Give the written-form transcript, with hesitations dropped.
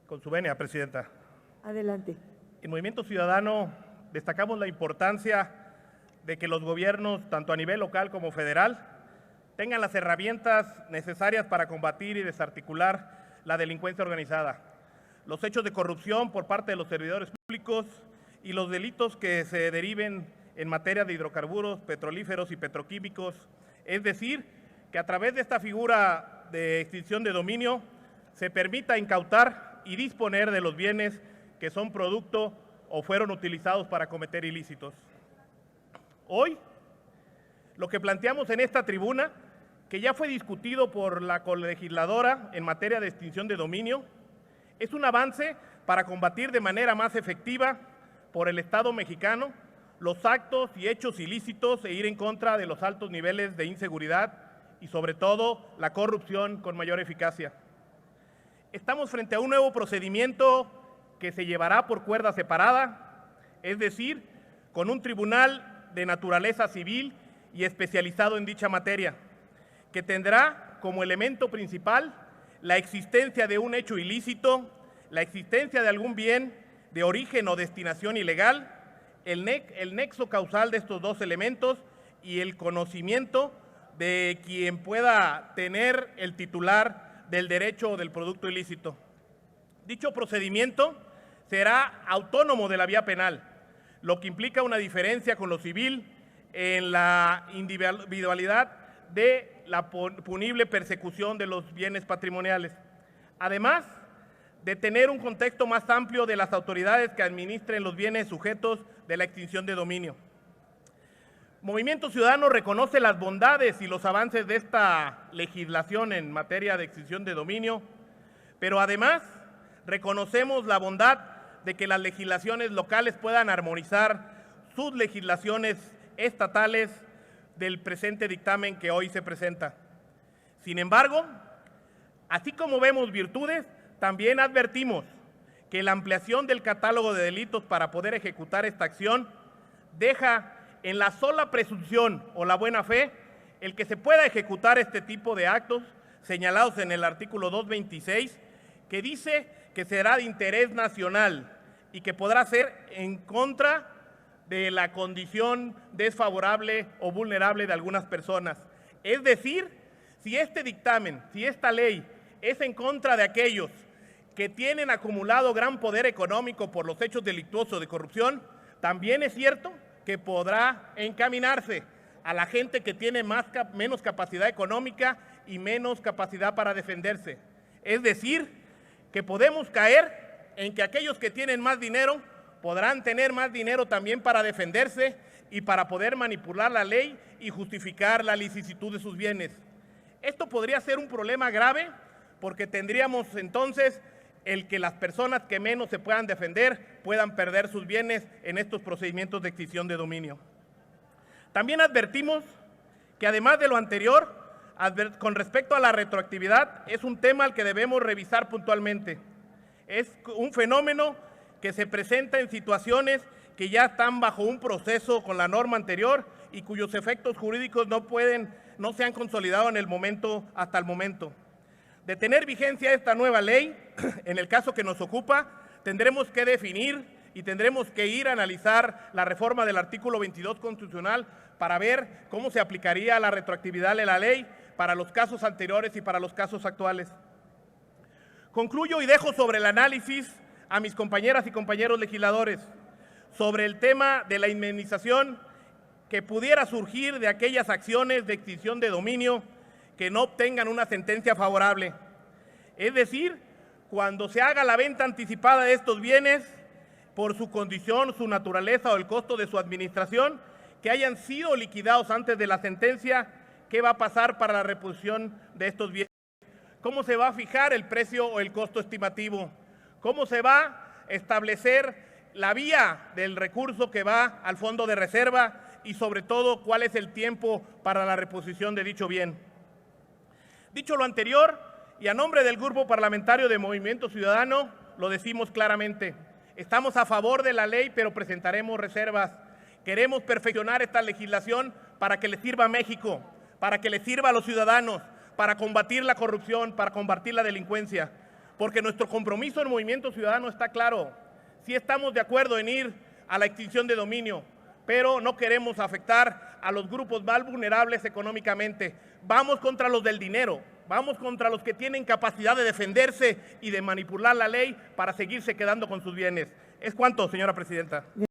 Con su venia, Presidenta. Adelante. En Movimiento Ciudadano destacamos la importancia de que los gobiernos, tanto a nivel local como federal, tengan las herramientas necesarias para combatir y desarticular la delincuencia organizada, los hechos de corrupción por parte de los servidores públicos y los delitos que se deriven en materia de hidrocarburos, petrolíferos y petroquímicos, es decir, que a través de esta figura de extinción de dominio se permita incautar y disponer de los bienes que son producto o fueron utilizados para cometer ilícitos. Hoy, lo que planteamos en esta tribuna, que ya fue discutido por la colegisladora en materia de extinción de dominio, es un avance para combatir de manera más efectiva por el Estado mexicano los actos y hechos ilícitos e ir en contra de los altos niveles de inseguridad y sobre todo la corrupción con mayor eficacia. Estamos frente a un nuevo procedimiento que se llevará por cuerda separada, es decir, con un tribunal de naturaleza civil y especializado en dicha materia, que tendrá como elemento principal la existencia de un hecho ilícito, la existencia de algún bien de origen o destinación ilegal, el nexo causal de estos dos elementos y el conocimiento de quien pueda tener el titular del derecho o del producto ilícito. Dicho procedimiento será autónomo de la vía penal, lo que implica una diferencia con lo civil en la individualidad de la punible persecución de los bienes patrimoniales. Además de tener un contexto más amplio de las autoridades que administren los bienes sujetos de la extinción de dominio. Movimiento Ciudadano reconoce las bondades y los avances de esta legislación en materia de extinción de dominio, pero además reconocemos la bondad de que las legislaciones locales puedan armonizar sus legislaciones estatales del presente dictamen que hoy se presenta. Sin embargo, así como vemos virtudes, también advertimos que la ampliación del catálogo de delitos para poder ejecutar esta acción deja en la sola presunción o la buena fe el que se pueda ejecutar este tipo de actos señalados en el artículo 226, que dice que será de interés nacional y que podrá ser en contra de la condición desfavorable o vulnerable de algunas personas. Es decir, si este dictamen, si esta ley es en contra de aquellos que tienen acumulado gran poder económico por los hechos delictuosos de corrupción, también es cierto que podrá encaminarse a la gente que tiene menos capacidad económica y menos capacidad para defenderse. Es decir, que podemos caer en que aquellos que tienen más dinero podrán tener más dinero también para defenderse y para poder manipular la ley y justificar la licitud de sus bienes. Esto podría ser un problema grave porque tendríamos entonces el que las personas que menos se puedan defender puedan perder sus bienes en estos procedimientos de extinción de dominio. También advertimos que además de lo anterior, con respecto a la retroactividad, es un tema al que debemos revisar puntualmente. Es un fenómeno que se presenta en situaciones que ya están bajo un proceso con la norma anterior y cuyos efectos jurídicos no se han consolidado hasta el momento. De tener vigencia esta nueva ley, en el caso que nos ocupa, tendremos que definir y tendremos que ir a analizar la reforma del artículo 22 constitucional para ver cómo se aplicaría la retroactividad de la ley para los casos anteriores y para los casos actuales. Concluyo y dejo sobre el análisis a mis compañeras y compañeros legisladores sobre el tema de la indemnización que pudiera surgir de aquellas acciones de extinción de dominio que no obtengan una sentencia favorable. Es decir, cuando se haga la venta anticipada de estos bienes por su condición, su naturaleza o el costo de su administración, que hayan sido liquidados antes de la sentencia, ¿qué va a pasar para la reposición de estos bienes? ¿Cómo se va a fijar el precio o el costo estimativo? ¿Cómo se va a establecer la vía del recurso que va al fondo de reserva? Y sobre todo, ¿cuál es el tiempo para la reposición de dicho bien? Dicho lo anterior, y a nombre del Grupo Parlamentario de Movimiento Ciudadano, lo decimos claramente. Estamos a favor de la ley, pero presentaremos reservas. Queremos perfeccionar esta legislación para que le sirva a México, para que le sirva a los ciudadanos, para combatir la corrupción, para combatir la delincuencia. porque nuestro compromiso en Movimiento Ciudadano está claro. Sí estamos de acuerdo en ir a la extinción de dominio, pero no queremos afectar a los grupos más vulnerables económicamente. Vamos contra los del dinero, vamos contra los que tienen capacidad de defenderse y de manipular la ley para seguirse quedando con sus bienes. ¿Es cuánto, señora presidenta?